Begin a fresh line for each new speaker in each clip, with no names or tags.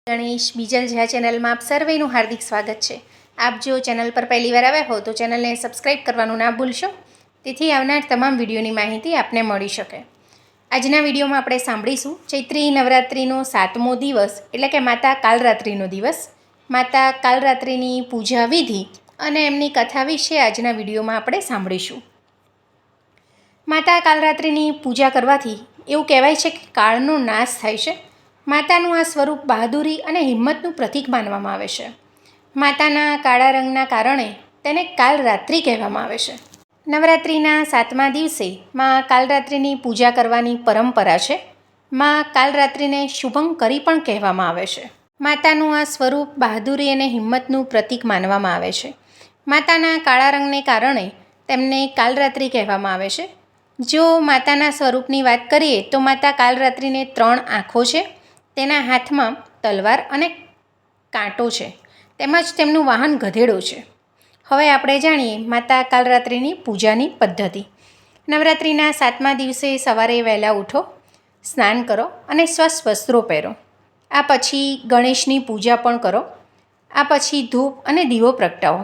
ગણેશ બીજલ ઝા ચેનલમાં આપ સર્વેનું હાર્દિક સ્વાગત છે। આપ જો ચેનલ પર પહેલી વાર આવ્યા હો તો ચેનલને સબસ્ક્રાઈબ કરવાનું ના ભૂલશો, તેથી આવનાર તમામ વિડીયોની માહિતી આપને મળી શકે। આજના વિડીયોમાં આપણે સાંભળીશું ચૈત્રી નવરાત્રિનો 7મો દિવસ એટલે કે માતા કાલરાત્રિનો દિવસ, માતા કાલરાત્રિની પૂજા વિધિ અને એમની કથા વિશે આજના વિડીયોમાં આપણે સાંભળીશું। માતા કાલરાત્રિની પૂજા કરવાથી એવું કહેવાય છે કે કાળનો નાશ થાય છે। માતાનું આ સ્વરૂપ બહાદુરી અને હિંમતનું પ્રતીક માનવામાં આવે છે। માતાના કાળા રંગના કારણે તેને કાલરાત્રિ કહેવામાં આવે છે। નવરાત્રિના 7મા દિવસે માં કાલરાત્રિની પૂજા કરવાની પરંપરા છે। માં કાલરાત્રિને શુભંકરી પણ કહેવામાં આવે છે। માતાનું આ સ્વરૂપ બહાદુરી અને હિંમતનું પ્રતીક માનવામાં આવે છે। માતાના કાળા રંગને કારણે તેમને કાલરાત્રિ કહેવામાં આવે છે। જો માતાના સ્વરૂપની વાત કરીએ તો માતા કાલરાત્રિને 3 આંખો છે, તેના હાથમાં તલવાર અને કાંટો છે, તેમજ તેમનું વાહન ગધેડો છે। હવે આપણે જાણીએ માતા કાલરાત્રિની પૂજાની પદ્ધતિ। નવરાત્રિના 7મા દિવસે સવારે વહેલા ઉઠો, સ્નાન કરો અને સ્વચ્છ વસ્ત્રો પહેરો। આ પછી ગણેશની પૂજા પણ કરો। આ પછી ધૂપ અને દીવો પ્રગટાવો।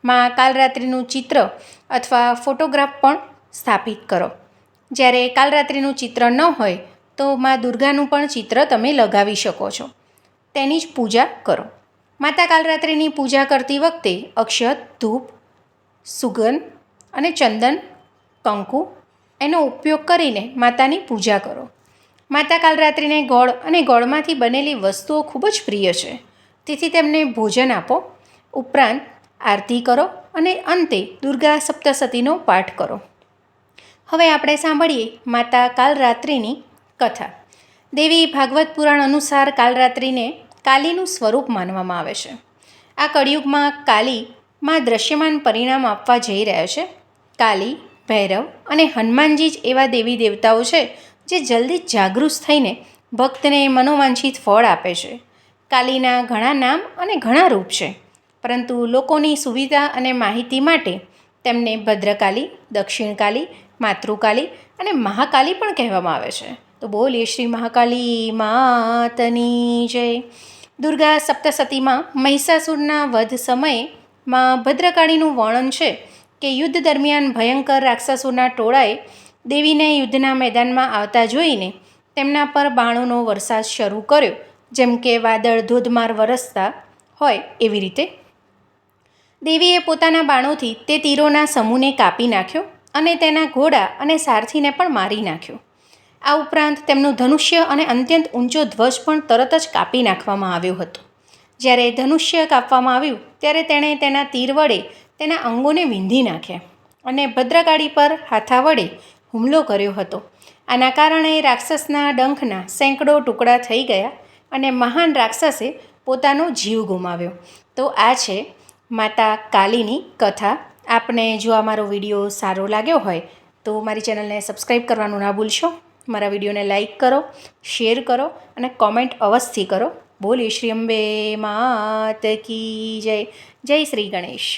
માં કાલરાત્રિનું ચિત્ર અથવા ફોટોગ્રાફ પણ સ્થાપિત કરો। જ્યારે કાલરાત્રિનું ચિત્ર ન હોય તો માં દુર્ગાનું પણ ચિત્ર તમે લગાવી શકો છો, તેની જ પૂજા કરો। માતા કાલરાત્રિની પૂજા કરતી વખતે અક્ષત, ધૂપ, સુગંધ અને ચંદન, કંકુ એનો ઉપયોગ કરીને માતાની પૂજા કરો। માતા કાલરાત્રિને ગોળ અને ગોળમાંથી બનેલી વસ્તુઓ ખૂબ જ પ્રિય છે, તેથી તેમને ભોજન આપો। ઉપરાંત આરતી કરો અને અંતે દુર્ગા સપ્તશતીનો પાઠ કરો। હવે આપણે સાંભળીએ માતા કાલરાત્રિની કથા। દેવી ભાગવત પુરાણ અનુસાર કાલરાત્રિને કાલીનું સ્વરૂપ માનવામાં આવે છે। આ કળિયુગમાં કાલી માં દ્રશ્યમાન પરિણામ આપવા જઈ રહ્યા છે। કાલી, ભૈરવ અને હનુમાનજી જ એવા દેવી દેવતાઓ છે જે જલ્દી જાગૃત થઈને ભક્તને મનોવાંછિત ફળ આપે છે। કાલીના ઘણા નામ અને ઘણા રૂપ છે, પરંતુ લોકોની સુવિધા અને માહિતી માટે તેમને ભદ્રકાલી, દક્ષિણકાલી, માતૃકાલી અને મહાકાલી પણ કહેવામાં આવે છે। તો બોલીએ શ્રી મહાકાલી માતની જય। દુર્ગા સપ્તશતીમાં મહિષાસુરના વધ સમયે માં ભદ્રકાળીનું વર્ણન છે કે યુદ્ધ દરમિયાન ભયંકર રાક્ષસોના ટોળાએ દેવીને યુદ્ધના મેદાનમાં આવતા જોઈને તેમના પર બાણોનો વરસાદ શરૂ કર્યો, જેમ કે વાદળ ધોધમાર વરસતા હોય એવી રીતે। દેવીએ પોતાના બાણોથી તે તીરોના સમૂહને કાપી નાખ્યો અને તેના ઘોડા અને સારથીને પણ મારી નાખ્યો। આ ઉપરાંત તેમનું ધનુષ્ય અને અત્યંત ઊંચો ધ્વજ પણ તરત જ કાપી નાખવામાં આવ્યો હતો। જ્યારે ધનુષ્ય કાપવામાં આવ્યું ત્યારે તેણે તેના તીર વડે તેના અંગોને વીંધી નાખ્યા અને ભદ્રકાળી પર હાથા વડે હુમલો કર્યો હતો। આના કારણે રાક્ષસના ડંખના સેંકડો ટુકડા થઈ ગયા અને મહાન રાક્ષસે પોતાનો જીવ ગુમાવ્યો। તો આ છે માતા કાલીની કથા। આપને જો આ મારો વિડીયો સારો લાગ્યો હોય તો મારી ચેનલને સબસ્ક્રાઈબ કરવાનું ના ભૂલશો। મારા વિડીયોને લાઈક કરો, શેર કરો અને કોમેન્ટ અવશ્ય કરો। બોલીએ શ્રી અંબે માત કી જય। જય શ્રી ગણેશ।